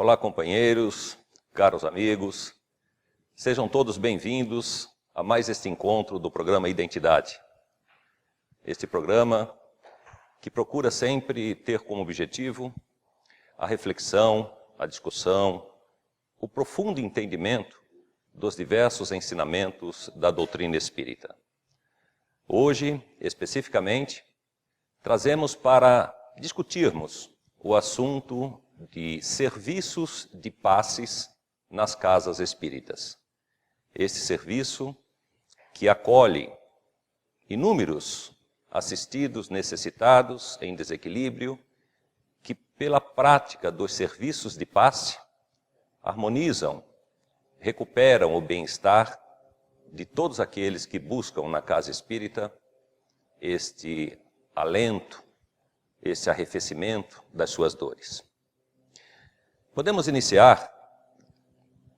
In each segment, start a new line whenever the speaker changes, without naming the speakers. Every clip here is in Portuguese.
Olá, companheiros, caros amigos, sejam todos bem-vindos a mais este encontro do programa Identidade. Este programa que procura sempre ter como objetivo a reflexão, a discussão, o profundo entendimento dos diversos ensinamentos da doutrina espírita. Hoje, especificamente, trazemos para discutirmos o assunto de serviços de passes nas casas espíritas. Esse serviço que acolhe inúmeros assistidos necessitados em desequilíbrio, que pela prática dos serviços de passe harmonizam, recuperam o bem-estar de todos aqueles que buscam na casa espírita este alento, esse arrefecimento das suas dores. Podemos iniciar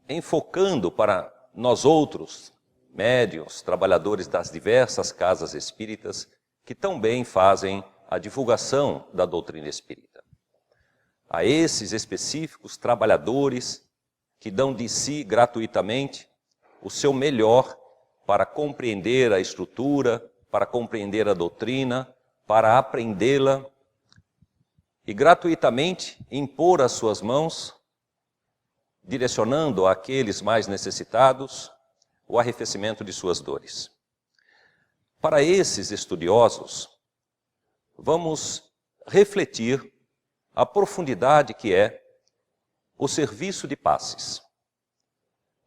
enfocando para nós outros, médiuns, trabalhadores das diversas casas espíritas, que também fazem a divulgação da doutrina espírita. A esses específicos trabalhadores que dão de si gratuitamente o seu melhor para compreender a estrutura, para compreender a doutrina, para aprendê-la e gratuitamente impor as suas mãos, direcionando àqueles mais necessitados o arrefecimento de suas dores. Para esses estudiosos, vamos refletir a profundidade que é o serviço de passes.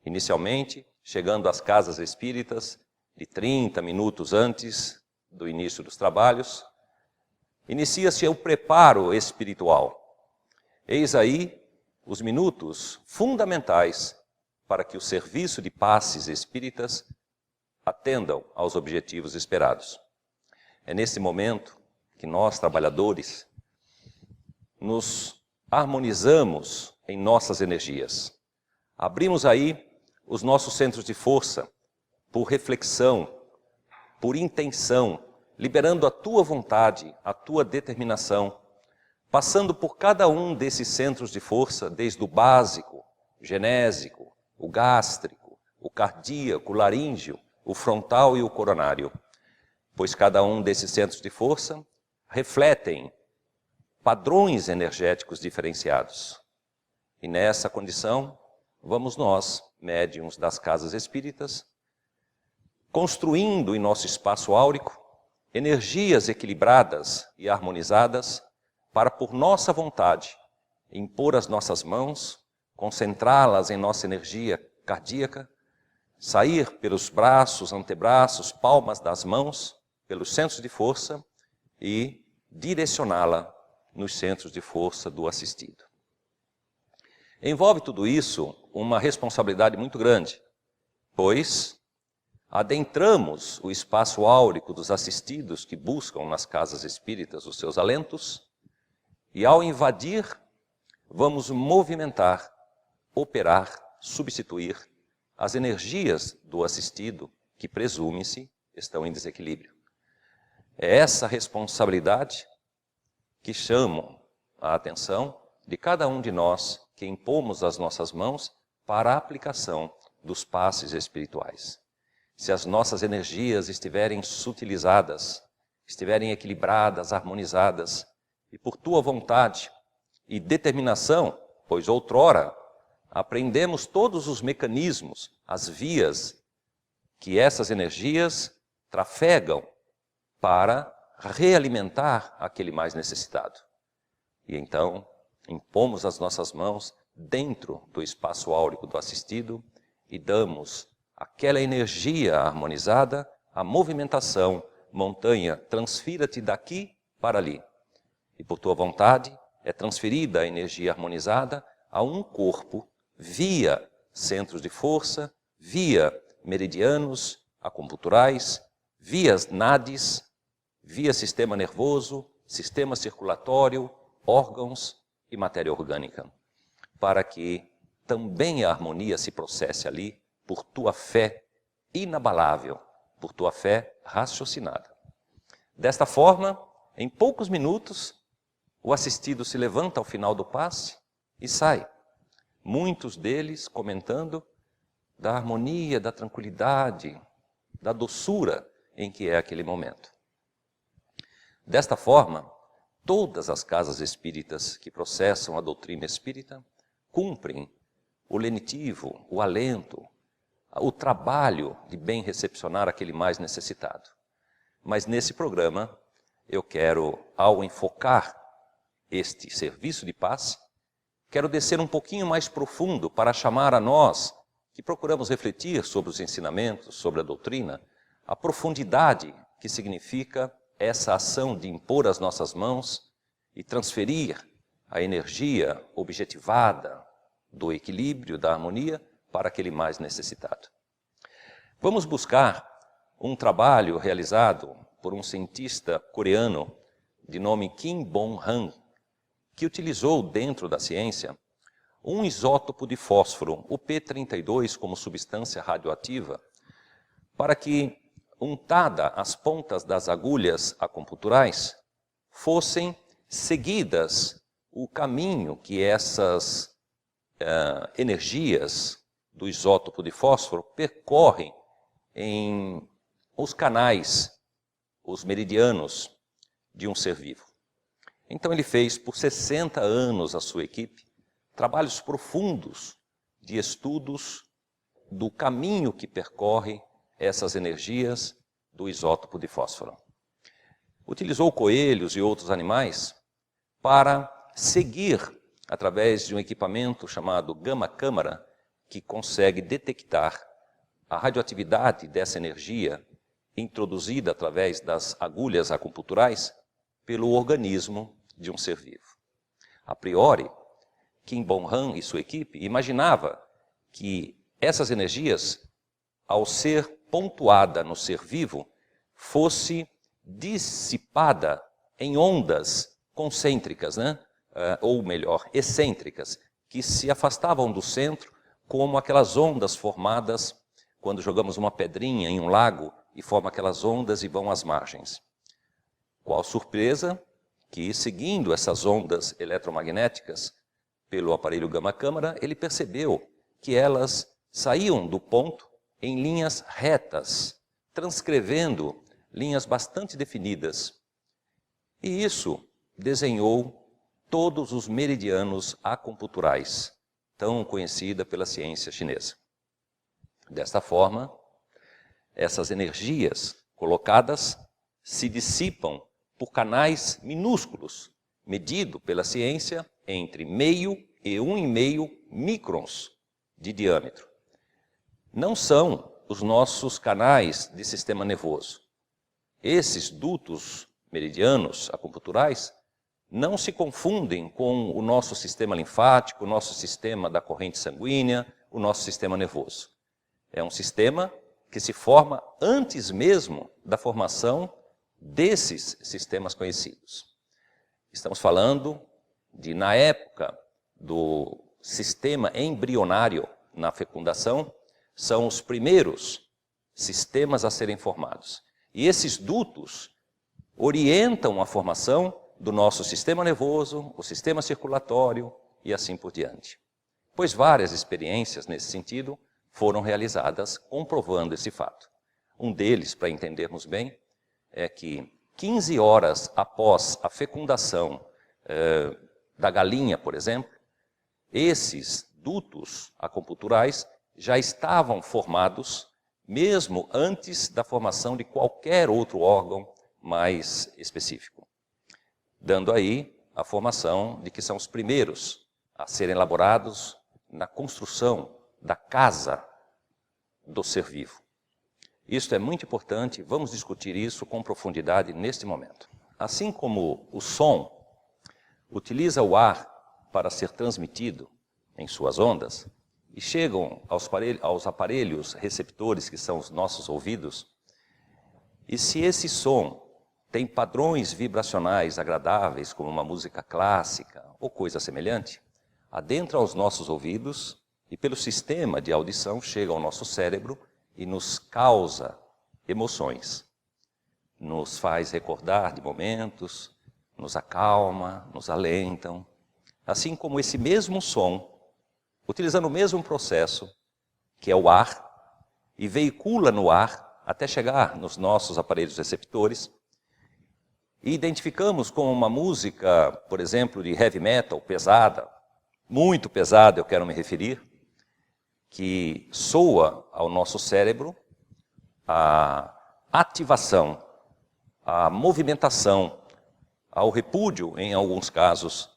Inicialmente, chegando às casas espíritas, de 30 minutos antes do início dos trabalhos, inicia-se o preparo espiritual. Eis aí os minutos fundamentais para que o serviço de passes espíritas atendam aos objetivos esperados. É nesse momento que nós, trabalhadores, nos harmonizamos em nossas energias. Abrimos aí os nossos centros de força por reflexão, por intenção, liberando a tua vontade, a tua determinação, passando por cada um desses centros de força, desde o básico, genésico, o gástrico, o cardíaco, o laríngeo, o frontal e o coronário. Pois cada um desses centros de força refletem padrões energéticos diferenciados. E nessa condição, vamos nós, médiuns das casas espíritas, construindo em nosso espaço áurico energias equilibradas e harmonizadas para, por nossa vontade, impor as nossas mãos, concentrá-las em nossa energia cardíaca, sair pelos braços, antebraços, palmas das mãos, pelos centros de força e direcioná-la nos centros de força do assistido. Envolve tudo isso uma responsabilidade muito grande, pois adentramos o espaço áurico dos assistidos que buscam nas casas espíritas os seus alentos e, ao invadir, vamos movimentar, operar, substituir as energias do assistido que, presume-se, estão em desequilíbrio. É essa responsabilidade que chama a atenção de cada um de nós que impomos as nossas mãos para a aplicação dos passes espirituais. Se as nossas energias estiverem sutilizadas, estiverem equilibradas, harmonizadas, e por tua vontade e determinação, pois outrora aprendemos todos os mecanismos, as vias que essas energias trafegam para realimentar aquele mais necessitado. E então, impomos as nossas mãos dentro do espaço áurico do assistido e damos aquela energia harmonizada, a movimentação, montanha, transfira-te daqui para ali. E por tua vontade é transferida a energia harmonizada a um corpo via centros de força, via meridianos acupunturais, via nadis, via sistema nervoso, sistema circulatório, órgãos e matéria orgânica, para que também a harmonia se processe ali por tua fé inabalável, por tua fé raciocinada. Desta forma, em poucos minutos, o assistido se levanta ao final do passe e sai, muitos deles comentando da harmonia, da tranquilidade, da doçura em que é aquele momento. Desta forma, todas as casas espíritas que processam a doutrina espírita cumprem o lenitivo, o alento, o trabalho de bem recepcionar aquele mais necessitado. Mas nesse programa, eu quero, ao enfocar este serviço de paz, quero descer um pouquinho mais profundo para chamar a nós, que procuramos refletir sobre os ensinamentos, sobre a doutrina, a profundidade que significa essa ação de impor as nossas mãos e transferir a energia objetivada do equilíbrio, da harmonia, para aquele mais necessitado. Vamos buscar um trabalho realizado por um cientista coreano de nome Kim Bong-han, que utilizou dentro da ciência um isótopo de fósforo, o P32, como substância radioativa, para que, untada as pontas das agulhas acupunturais, fossem seguidas o caminho que essas energias do isótopo de fósforo percorrem em os canais, os meridianos de um ser vivo. Então ele fez por 60 anos a sua equipe trabalhos profundos de estudos do caminho que percorre essas energias do isótopo de fósforo. Utilizou coelhos e outros animais para seguir, através de um equipamento chamado gama-câmara, que consegue detectar a radioatividade dessa energia introduzida através das agulhas acupunturais pelo organismo de um ser vivo. A priori, Kim Bong-han e sua equipe imaginavam que essas energias, ao ser pontuada no ser vivo, fosse dissipada em ondas concêntricas, ou melhor, excêntricas, que se afastavam do centro, como aquelas ondas formadas quando jogamos uma pedrinha em um lago e forma aquelas ondas e vão às margens. Qual surpresa que, seguindo essas ondas eletromagnéticas pelo aparelho gama-câmara, ele percebeu que elas saíam do ponto em linhas retas, transcrevendo linhas bastante definidas. E isso desenhou todos os meridianos acupunturais, tão conhecida pela ciência chinesa. Desta forma, essas energias colocadas se dissipam por canais minúsculos, medido pela ciência entre meio e 1,5 microns de diâmetro. Não são os nossos canais de sistema nervoso. Esses dutos meridianos acupunturais não se confundem com o nosso sistema linfático, o nosso sistema da corrente sanguínea, o nosso sistema nervoso. É um sistema que se forma antes mesmo da formação desses sistemas conhecidos. Estamos falando de, na época do sistema embrionário na fecundação, são os primeiros sistemas a serem formados. E esses dutos orientam a formação do nosso sistema nervoso, o sistema circulatório e assim por diante. Pois várias experiências nesse sentido foram realizadas comprovando esse fato. Um deles, para entendermos bem, é que 15 horas após a fecundação da galinha, por exemplo, esses dutos acupunturais já estavam formados mesmo antes da formação de qualquer outro órgão mais específico, dando aí a formação de que são os primeiros a serem elaborados na construção da casa do ser vivo. Isso é muito importante, vamos discutir isso com profundidade neste momento. Assim como o som utiliza o ar para ser transmitido em suas ondas e chegam aos aparelhos receptores, que são os nossos ouvidos, e se esse som tem padrões vibracionais agradáveis, como uma música clássica ou coisa semelhante, adentra aos nossos ouvidos e pelo sistema de audição chega ao nosso cérebro e nos causa emoções. Nos faz recordar de momentos, nos acalma, nos alentam. Assim como esse mesmo som, utilizando o mesmo processo, que é o ar, e veicula no ar até chegar nos nossos aparelhos receptores. E identificamos com uma música, por exemplo, de heavy metal, pesada, muito pesada, eu quero me referir, que soa ao nosso cérebro a ativação, a movimentação, ao repúdio, em alguns casos,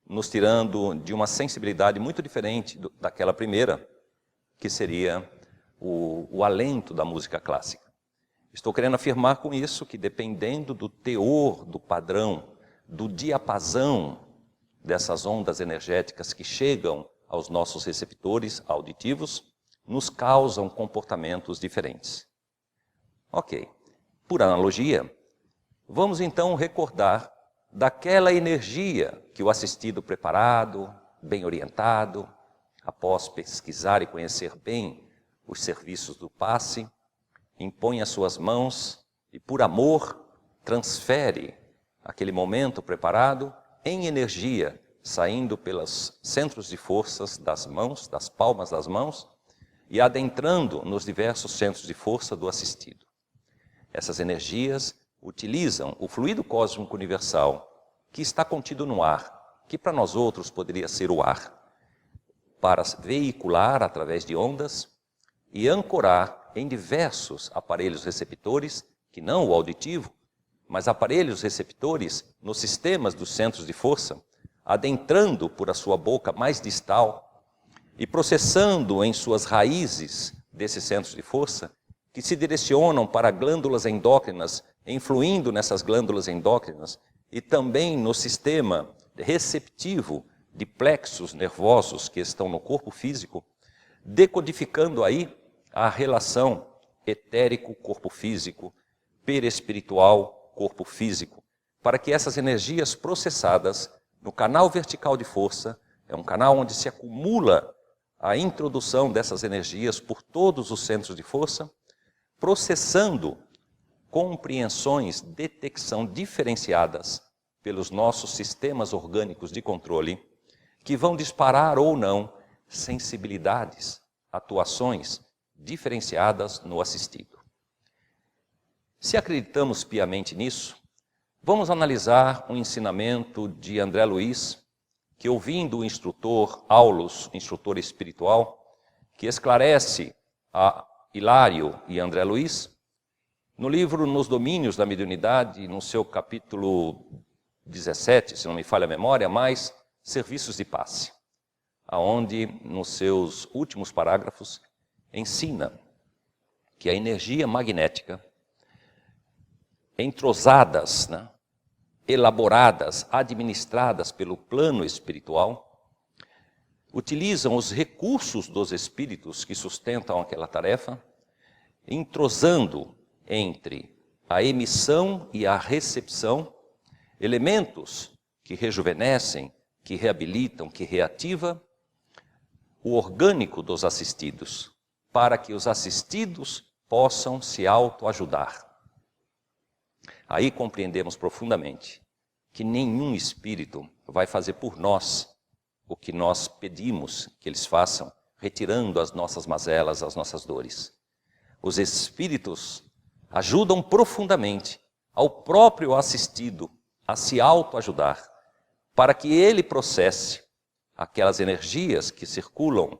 nos tirando de uma sensibilidade muito diferente daquela primeira, que seria o alento da música clássica. Estou querendo afirmar com isso que, dependendo do teor, do padrão, do diapasão dessas ondas energéticas que chegam aos nossos receptores auditivos, nos causam comportamentos diferentes. Ok, por analogia, vamos então recordar daquela energia que o assistido preparado, bem orientado, após pesquisar e conhecer bem os serviços do passe, impõe as suas mãos e, por amor, transfere aquele momento preparado em energia, saindo pelos centros de forças das mãos, das palmas das mãos, e adentrando nos diversos centros de força do assistido. Essas energias utilizam o fluido cósmico universal, que está contido no ar, que para nós outros poderia ser o ar, para veicular através de ondas e ancorar em diversos aparelhos receptores, que não o auditivo, mas aparelhos receptores nos sistemas dos centros de força, adentrando por a sua boca mais distal e processando em suas raízes desses centros de força, que se direcionam para glândulas endócrinas, influindo nessas glândulas endócrinas, e também no sistema receptivo de plexos nervosos que estão no corpo físico, decodificando aí a relação etérico-corpo físico, perespiritual-corpo físico, para que essas energias processadas no canal vertical de força, é um canal onde se acumula a introdução dessas energias por todos os centros de força, processando compreensões, detecção diferenciadas pelos nossos sistemas orgânicos de controle, que vão disparar ou não sensibilidades, atuações diferenciadas no assistido. Se acreditamos piamente nisso, vamos analisar um ensinamento de André Luiz, que ouvindo o instrutor Aulus, instrutor espiritual, que esclarece a Hilário e André Luiz, no livro Nos Domínios da Mediunidade, no seu capítulo 17, se não me falha a memória, mais serviços de passe, aonde nos seus últimos parágrafos ensina que a energia magnética, entrosadas, elaboradas, administradas pelo plano espiritual, utilizam os recursos dos espíritos que sustentam aquela tarefa, entrosando entre a emissão e a recepção elementos que rejuvenescem, que reabilitam, que reativam o orgânico dos assistidos, para que os assistidos possam se autoajudar. Aí compreendemos profundamente que nenhum espírito vai fazer por nós o que nós pedimos que eles façam, retirando as nossas mazelas, as nossas dores. Os espíritos ajudam profundamente ao próprio assistido a se autoajudar, para que ele processe aquelas energias que circulam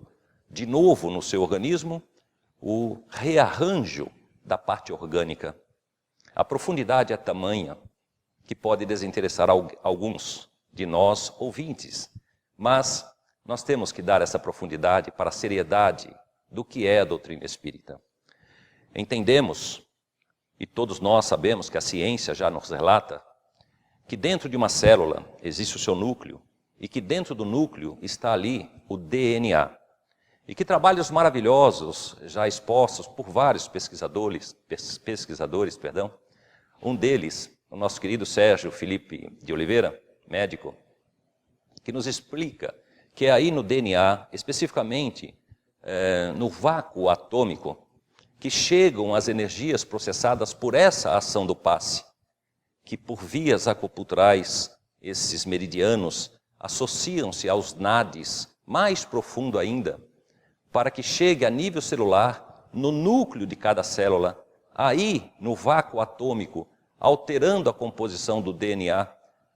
de novo no seu organismo, o rearranjo da parte orgânica. A profundidade é tamanha que pode desinteressar alguns de nós ouvintes, mas nós temos que dar essa profundidade para a seriedade do que é a doutrina espírita. Entendemos, e todos nós sabemos que a ciência já nos relata, que dentro de uma célula existe o seu núcleo, e que dentro do núcleo está ali o DNA. E que trabalhos maravilhosos, já expostos por vários pesquisadores, um deles, o nosso querido Sérgio Felipe de Oliveira, médico, que nos explica que é aí no DNA, especificamente no vácuo atômico, que chegam as energias processadas por essa ação do passe, que por vias acupunturais, esses meridianos associam-se aos nadis mais profundo ainda, para que chegue a nível celular, no núcleo de cada célula, aí no vácuo atômico, alterando a composição do DNA,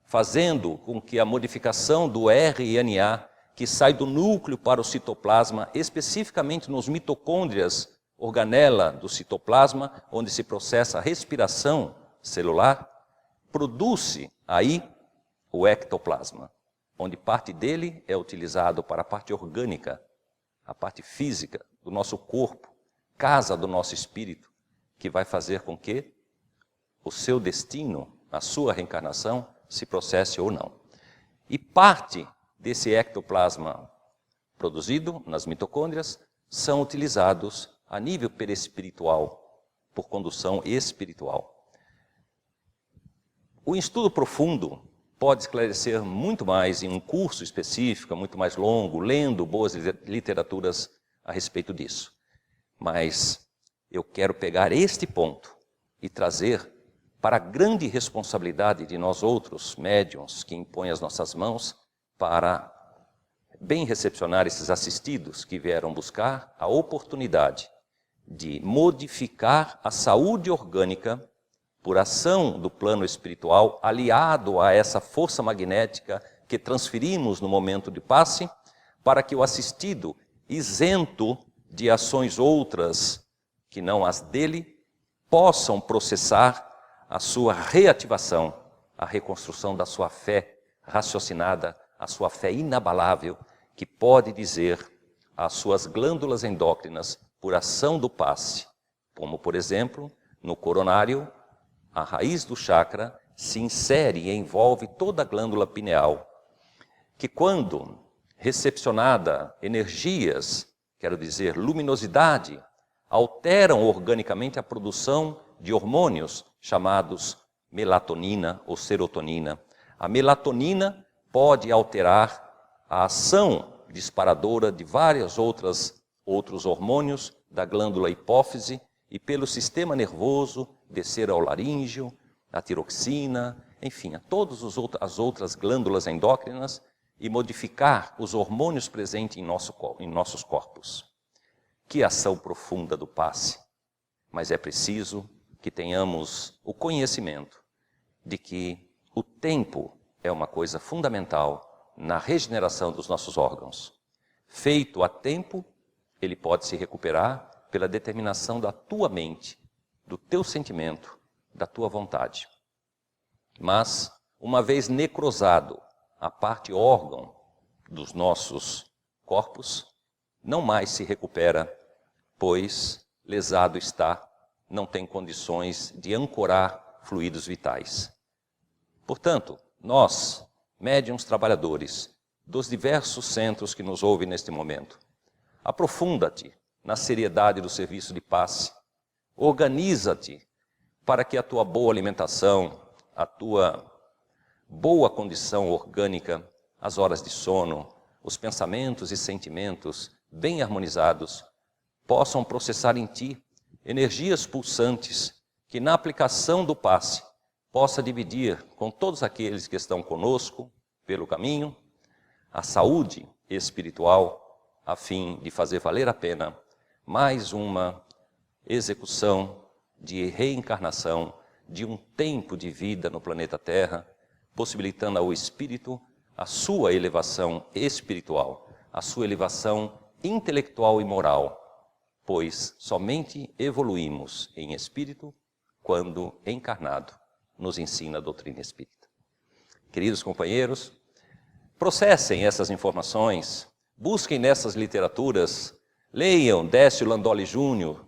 fazendo com que a modificação do RNA, que sai do núcleo para o citoplasma, especificamente nos mitocôndrias, organela do citoplasma, onde se processa a respiração celular, produz aí o ectoplasma, onde parte dele é utilizado para a parte orgânica, a parte física do nosso corpo, casa do nosso espírito, que vai fazer com que o seu destino, a sua reencarnação, se processe ou não. E parte desse ectoplasma produzido nas mitocôndrias são utilizados a nível perispiritual, por condução espiritual. O estudo profundo pode esclarecer muito mais em um curso específico, muito mais longo, lendo boas literaturas a respeito disso. Mas eu quero pegar este ponto e trazer para a grande responsabilidade de nós outros médiuns que impõem as nossas mãos para bem recepcionar esses assistidos que vieram buscar a oportunidade de modificar a saúde orgânica por ação do plano espiritual, aliado a essa força magnética que transferimos no momento de passe, para que o assistido, isento de ações outras que não as dele, possam processar a sua reativação, a reconstrução da sua fé raciocinada, a sua fé inabalável, que pode dizer às suas glândulas endócrinas, por ação do passe, como por exemplo, no coronário, a raiz do chakra se insere e envolve toda a glândula pineal, que quando recepcionada energias, quero dizer luminosidade, alteram organicamente a produção de hormônios chamados melatonina ou serotonina. A melatonina pode alterar a ação disparadora de vários outros hormônios da glândula hipófise e pelo sistema nervoso descer ao laríngeo, a tiroxina, enfim, a todas as outras glândulas endócrinas e modificar os hormônios presentes em nossos corpos. Que ação profunda do passe! Mas é preciso que tenhamos o conhecimento de que o tempo é uma coisa fundamental na regeneração dos nossos órgãos. Feito a tempo, ele pode se recuperar pela determinação da tua mente, do teu sentimento, da tua vontade. Mas, uma vez necrosado a parte órgão dos nossos corpos, não mais se recupera, pois lesado está, não tem condições de ancorar fluidos vitais. Portanto, nós, médiuns trabalhadores dos diversos centros que nos ouvem neste momento, aprofunda-te na seriedade do serviço de passe, organiza-te para que a tua boa alimentação, a tua boa condição orgânica, as horas de sono, os pensamentos e sentimentos bem harmonizados, possam processar em ti energias pulsantes que na aplicação do passe possa dividir com todos aqueles que estão conosco pelo caminho a saúde espiritual a fim de fazer valer a pena mais uma execução de reencarnação de um tempo de vida no planeta Terra, possibilitando ao espírito a sua elevação espiritual, a sua elevação intelectual e moral, pois somente evoluímos em espírito quando encarnado nos ensina a doutrina espírita. Queridos companheiros, processem essas informações, busquem nessas literaturas, leiam Décio Landolli Júnior,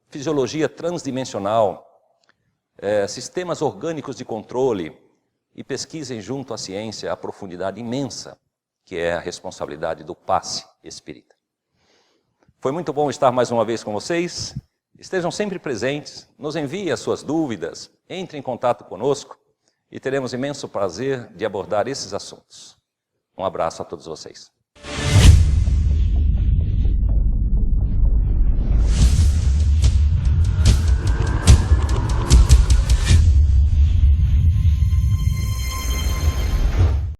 Fisiologia Transdimensional, Sistemas Orgânicos de Controle, e pesquisem junto à ciência a profundidade imensa que é a responsabilidade do passe espírita. Foi muito bom estar mais uma vez com vocês. Estejam sempre presentes, nos enviem as suas dúvidas, entre em contato conosco e teremos imenso prazer de abordar esses assuntos. Um abraço a todos vocês.